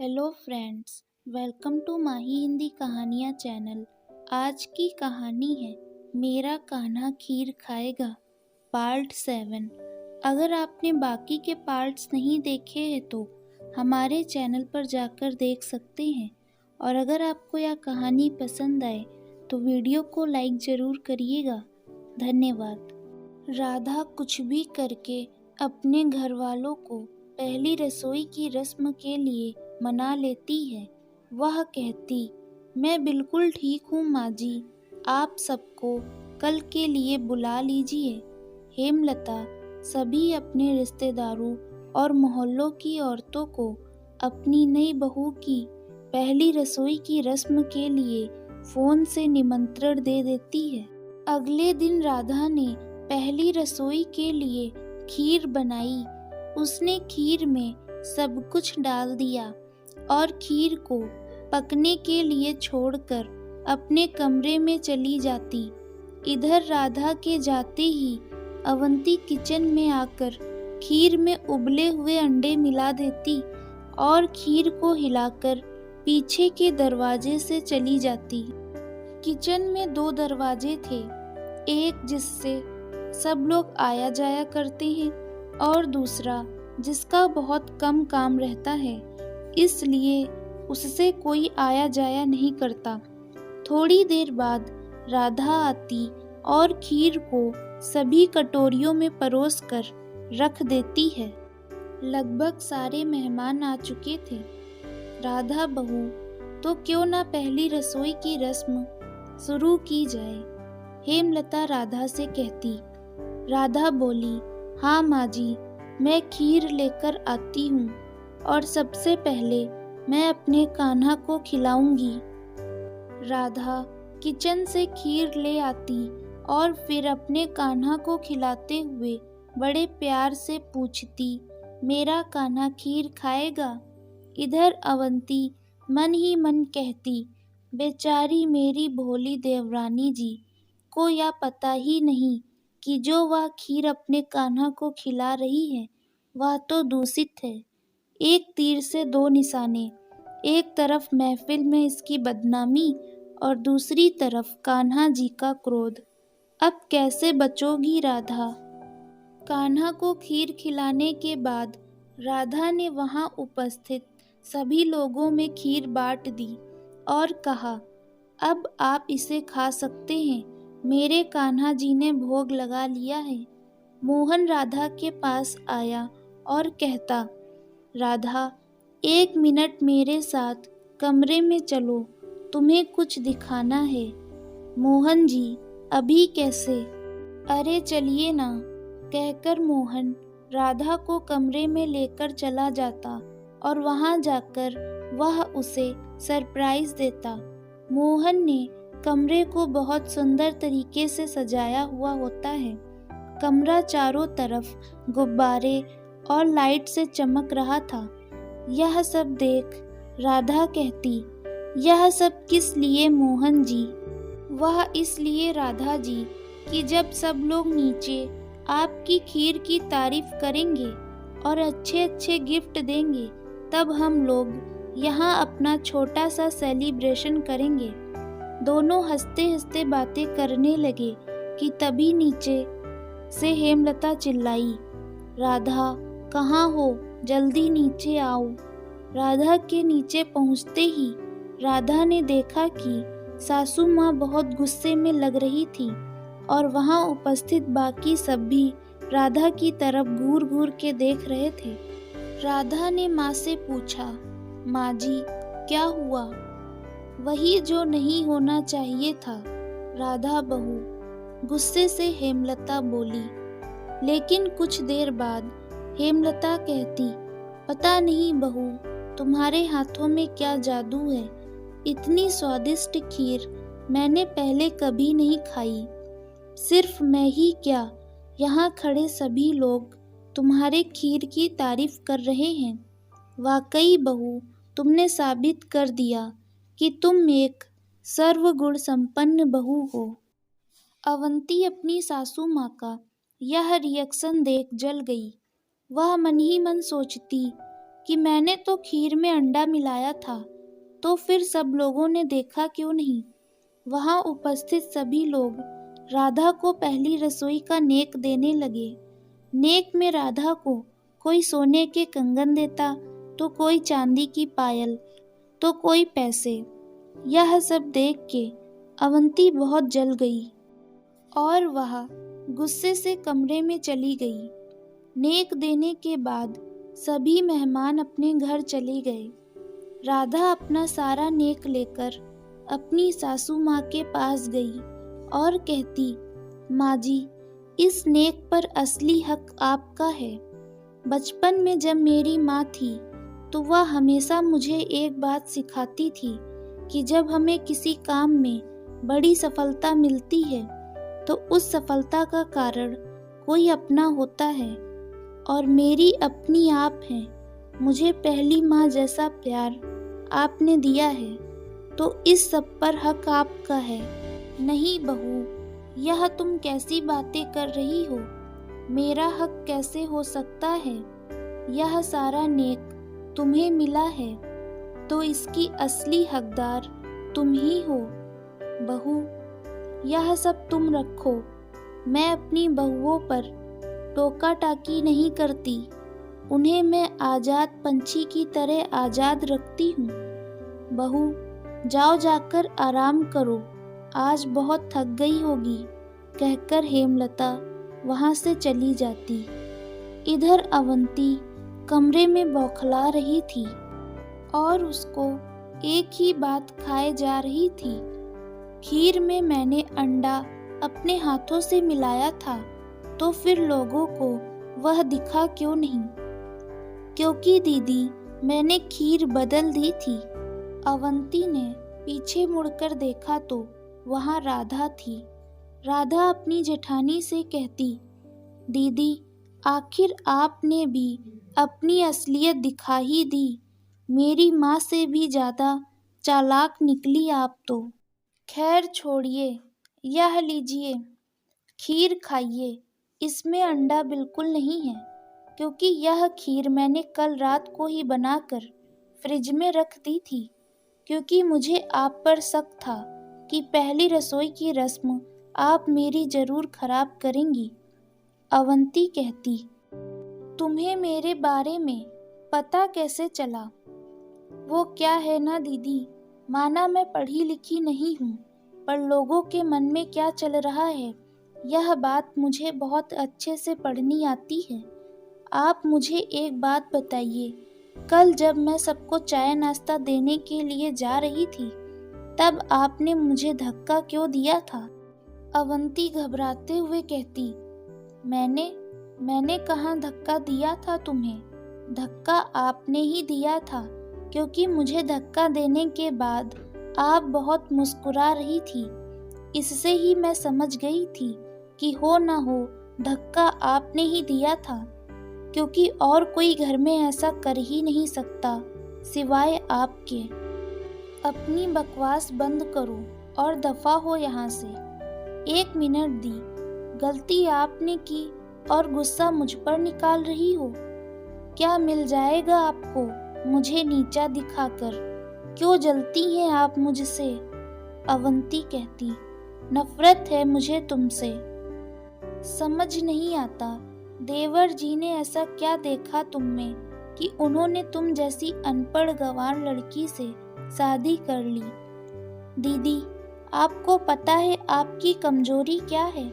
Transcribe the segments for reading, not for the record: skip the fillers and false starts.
Hello friends, welcome to माही हिंदी कहानियाँ channel. आज की कहानी है मेरा कान्हा खीर खाएगा पार्ट 7। अगर आपने बाकी के पार्ट्स नहीं देखे हैं तो हमारे चैनल पर जाकर देख सकते हैं। और अगर आपको यह कहानी पसंद आए तो वीडियो को लाइक ज़रूर करिएगा। धन्यवाद। राधा कुछ भी करके अपने घर वालों को पहली रसोई की रस्म के लिए मना लेती है। वह कहती, मैं बिल्कुल ठीक हूँ माँ जी, आप सबको कल के लिए बुला लीजिए। हेमलता सभी अपने रिश्तेदारों और मोहल्लों की औरतों को अपनी नई बहू की पहली रसोई की रस्म के लिए फोन से निमंत्रण दे देती है। अगले दिन राधा ने पहली रसोई के लिए खीर बनाई। उसने खीर में सब कुछ डाल दिया और खीर को पकने के लिए छोड़कर अपने कमरे में चली जाती। इधर राधा के जाते ही अवंती किचन में आकर खीर में उबले हुए अंडे मिला देती और खीर को हिलाकर पीछे के दरवाजे से चली जाती। किचन में 2 दरवाजे थे, एक जिससे सब लोग आया जाया करते हैं और दूसरा जिसका बहुत कम काम रहता है, इसलिए उससे कोई आया जाया नहीं करता। थोड़ी देर बाद राधा आती और खीर को सभी कटोरियों में परोस कर रख देती है। लगभग सारे मेहमान आ चुके थे। राधा बहू, तो क्यों ना पहली रसोई की रस्म शुरू की जाए, हेमलता राधा से कहती। राधा बोली, हाँ माँ जी, मैं खीर लेकर आती हूँ और सबसे पहले मैं अपने कान्हा को खिलाऊंगी। राधा किचन से खीर ले आती और फिर अपने कान्हा को खिलाते हुए बड़े प्यार से पूछती, मेरा कान्हा खीर खाएगा? इधर अवंती मन ही मन कहती, बेचारी मेरी भोली देवरानी जी को यह पता ही नहीं कि जो वह खीर अपने कान्हा को खिला रही है वह तो दूषित है। एक तीर से 2 निशाने, एक तरफ महफिल में इसकी बदनामी और दूसरी तरफ कान्हा जी का क्रोध। अब कैसे बचोगी राधा? कान्हा को खीर खिलाने के बाद राधा ने वहां उपस्थित सभी लोगों में खीर बांट दी और कहा, अब आप इसे खा सकते हैं, मेरे कान्हा जी ने भोग लगा लिया है। मोहन राधा के पास आया और कहता, राधा 1 मिनट मेरे साथ कमरे में चलो, तुम्हें कुछ दिखाना है। मोहन जी, अभी कैसे? अरे चलिए ना, कहकर मोहन राधा को कमरे में लेकर चला जाता और वहां जाकर वह उसे सरप्राइज देता। मोहन ने कमरे को बहुत सुंदर तरीके से सजाया हुआ होता है। कमरा चारों तरफ गुब्बारे और लाइट से चमक रहा था। यह सब देख राधा कहती, यह सब किस लिए मोहन जी? वह इसलिए राधा जी कि जब सब लोग नीचे आपकी खीर की तारीफ करेंगे और अच्छे अच्छे गिफ्ट देंगे, तब हम लोग यहाँ अपना छोटा सा सेलिब्रेशन करेंगे। दोनों हंसते हंसते बातें करने लगे कि तभी नीचे से हेमलता चिल्लाई, राधा कहाँ हो, जल्दी नीचे आओ। राधा के नीचे पहुँचते ही राधा ने देखा कि सासू माँ बहुत गुस्से में लग रही थी और वहाँ उपस्थित बाकी सब भी राधा की तरफ घूर घूर के देख रहे थे। राधा ने माँ से पूछा, माँ जी क्या हुआ? वही जो नहीं होना चाहिए था, राधा बहू, गुस्से से हेमलता बोली। लेकिन कुछ देर बाद हेमलता कहती, पता नहीं बहू, तुम्हारे हाथों में क्या जादू है, इतनी स्वादिष्ट खीर मैंने पहले कभी नहीं खाई। सिर्फ मैं ही क्या, यहाँ खड़े सभी लोग तुम्हारे खीर की तारीफ कर रहे हैं। वाकई बहू, तुमने साबित कर दिया कि तुम एक सर्वगुण संपन्न बहू हो। अवंती अपनी सासू माँ का यह रिएक्शन देख जल गई। वह मन ही मन सोचती, कि मैंने तो खीर में अंडा मिलाया था, तो फिर सब लोगों ने देखा क्यों नहीं? वहां उपस्थित सभी लोग राधा को पहली रसोई का नेक देने लगे। नेक में राधा को कोई सोने के कंगन देता, तो कोई चांदी की पायल, तो कोई पैसे। यह सब देख के अवंती बहुत जल गई और वह गुस्से से कमरे में चली गई। नेक देने के बाद सभी मेहमान अपने घर चले गए। राधा अपना सारा नेक लेकर अपनी सासू माँ के पास गई और कहती, माँ जी, इस नेक पर असली हक आपका है। बचपन में जब मेरी माँ थी तो वह हमेशा मुझे एक बात सिखाती थी कि जब हमें किसी काम में बड़ी सफलता मिलती है तो उस सफलता का कारण कोई अपना होता है, और मेरी अपनी आप है। मुझे पहली माँ जैसा प्यार आपने दिया है, तो इस सब पर हक आपका है। नहीं बहू, यह तुम कैसी बातें कर रही हो? मेरा हक कैसे हो सकता है? यह सारा नेक तुम्हें मिला है, तो इसकी असली हकदार तुम ही हो। बहू, यह सब तुम रखो। मैं अपनी बहुओं पर टोका टाकी नहीं करती, उन्हें मैं आजाद पंछी की तरह आजाद रखती हूँ। बहू, जाओ जाकर आराम करो, आज बहुत थक गई होगी, कहकर हेमलता वहां से चली जाती। इधर अवंती कमरे में बौखला रही थी और उसको एक ही बात खाए जा रही थी। खीर में मैंने अंडा अपने हाथों से मिलाया था, तो फिर लोगों को वह दिखा क्यों नहीं? क्योंकि दीदी, मैंने खीर बदल दी थी। अवंती ने पीछे मुड़कर देखा तो वहां राधा थी। राधा अपनी जेठानी से कहती, दीदी, आखिर आपने भी अपनी असलियत दिखा ही दी। मेरी माँ से भी ज्यादा चालाक निकली आप तो। खैर छोड़िए, यह लीजिए, खीर खाइए। इसमें अंडा बिल्कुल नहीं है, क्योंकि यह खीर मैंने कल रात को ही बनाकर फ्रिज में रख दी थी, क्योंकि मुझे आप पर शक था कि पहली रसोई की रस्म आप मेरी जरूर खराब करेंगी। अवंती कहती, तुम्हें मेरे बारे में पता कैसे चला? वो क्या है ना दीदी, माना मैं पढ़ी लिखी नहीं हूँ, पर लोगों के मन में क्या चल रहा है यह बात मुझे बहुत अच्छे से पढ़नी आती है। आप मुझे एक बात बताइए, कल जब मैं सबको चाय नाश्ता देने के लिए जा रही थी, तब आपने मुझे धक्का क्यों दिया था? अवंती घबराते हुए कहती, मैंने कहाँ धक्का दिया था तुम्हें? धक्का आपने ही दिया था, क्योंकि मुझे धक्का देने के बाद आप बहुत मुस्कुरा रही थी। इससे ही मैं समझ गई थी कि हो ना हो धक्का आपने ही दिया था, क्योंकि और कोई घर में ऐसा कर ही नहीं सकता सिवाय आपके। अपनी बकवास बंद करो और दफा हो यहाँ से। 1 मिनट दी, गलती आपने की और गुस्सा मुझ पर निकाल रही हो। क्या मिल जाएगा आपको मुझे नीचा दिखाकर? क्यों जलती हैं आप मुझसे? अवंती कहती, नफरत है मुझे तुमसे। समझ नहीं आता देवर जी ने ऐसा क्या देखा तुम में कि उन्होंने तुम जैसी अनपढ़ गंवार लड़की से शादी कर ली। दीदी, आपको पता है आपकी कमजोरी क्या है?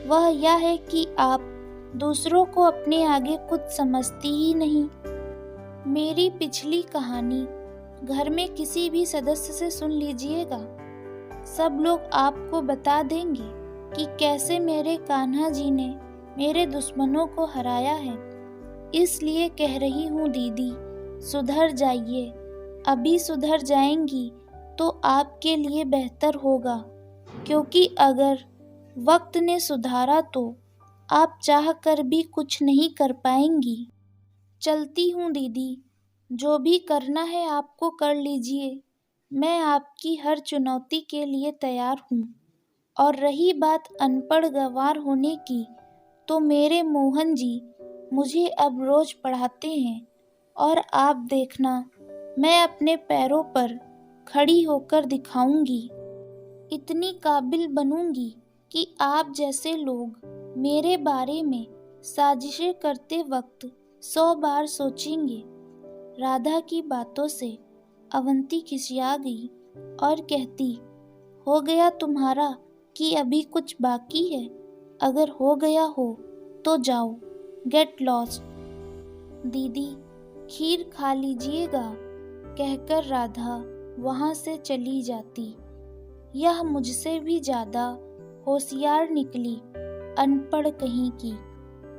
वह यह है कि आप दूसरों को अपने आगे कुछ समझती ही नहीं। मेरी पिछली कहानी घर में किसी भी सदस्य से सुन लीजिएगा, सब लोग आपको बता देंगे कि कैसे मेरे कान्हा जी ने मेरे दुश्मनों को हराया है। इसलिए कह रही हूँ दीदी, सुधर जाइए। अभी सुधर जाएंगी तो आपके लिए बेहतर होगा, क्योंकि अगर वक्त ने सुधारा तो आप चाह कर भी कुछ नहीं कर पाएंगी। चलती हूँ दीदी, जो भी करना है आपको कर लीजिए। मैं आपकी हर चुनौती के लिए तैयार हूँ। और रही बात अनपढ़ गंवार होने की, तो मेरे मोहन जी मुझे अब रोज पढ़ाते हैं। और आप देखना, मैं अपने पैरों पर खड़ी होकर दिखाऊंगी। इतनी काबिल बनूंगी कि आप जैसे लोग मेरे बारे में साजिशें करते वक्त 100 बार सोचेंगे। राधा की बातों से अवंती खिसिया गई और कहती, हो गया तुम्हारा कि अभी कुछ बाकी है? अगर हो गया हो तो जाओ, गेट लॉस्ट। दीदी, खीर खा लीजिएगा, कहकर राधा वहां से चली जाती। यह मुझसे भी ज्यादा होशियार निकली, अनपढ़ कहीं की।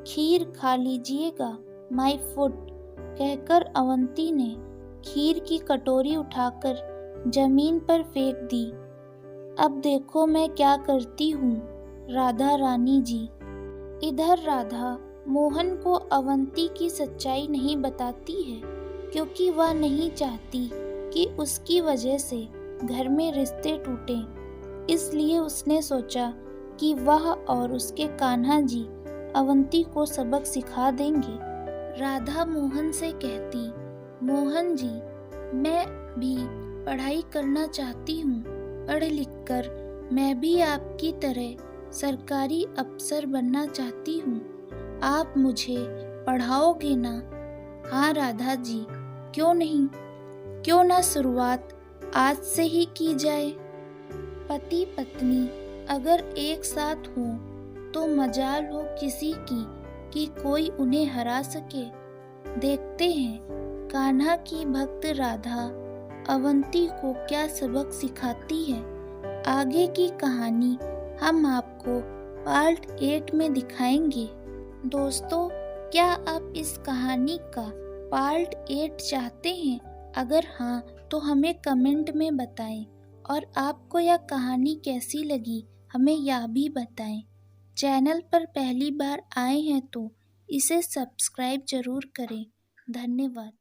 खीर खा लीजिएगा, माय फूड, कहकर अवंती ने खीर की कटोरी उठाकर जमीन पर फेंक दी। अब देखो मैं क्या करती हूँ, राधा रानी जी। इधर राधा मोहन को अवंती की सच्चाई नहीं बताती है, क्योंकि वह नहीं चाहती कि उसकी वजह से घर में रिश्ते टूटें। इसलिए उसने सोचा कि वह और उसके कान्हा जी अवंती को सबक सिखा देंगे। राधा मोहन से कहती, मोहन जी, मैं भी पढ़ाई करना चाहती हूँ। पढ़ लिख कर मैं भी आपकी तरह सरकारी अफसर बनना चाहती हूँ। आप मुझे पढ़ाओगे ना? हाँ राधा जी, क्यों नहीं, क्यों ना शुरुआत आज से ही की जाए। पति पत्नी अगर एक साथ हो तो मजाल हो किसी की कि कोई उन्हें हरा सके। देखते हैं कान्हा की भक्त राधा अवंती को क्या सबक सिखाती है। आगे की कहानी हम आपको पार्ट 8 में दिखाएंगे। दोस्तों, क्या आप इस कहानी का पार्ट 8 चाहते हैं? अगर हाँ तो हमें कमेंट में बताएं, और आपको यह कहानी कैसी लगी हमें यह भी बताएं। चैनल पर पहली बार आए हैं तो इसे सब्सक्राइब जरूर करें। धन्यवाद।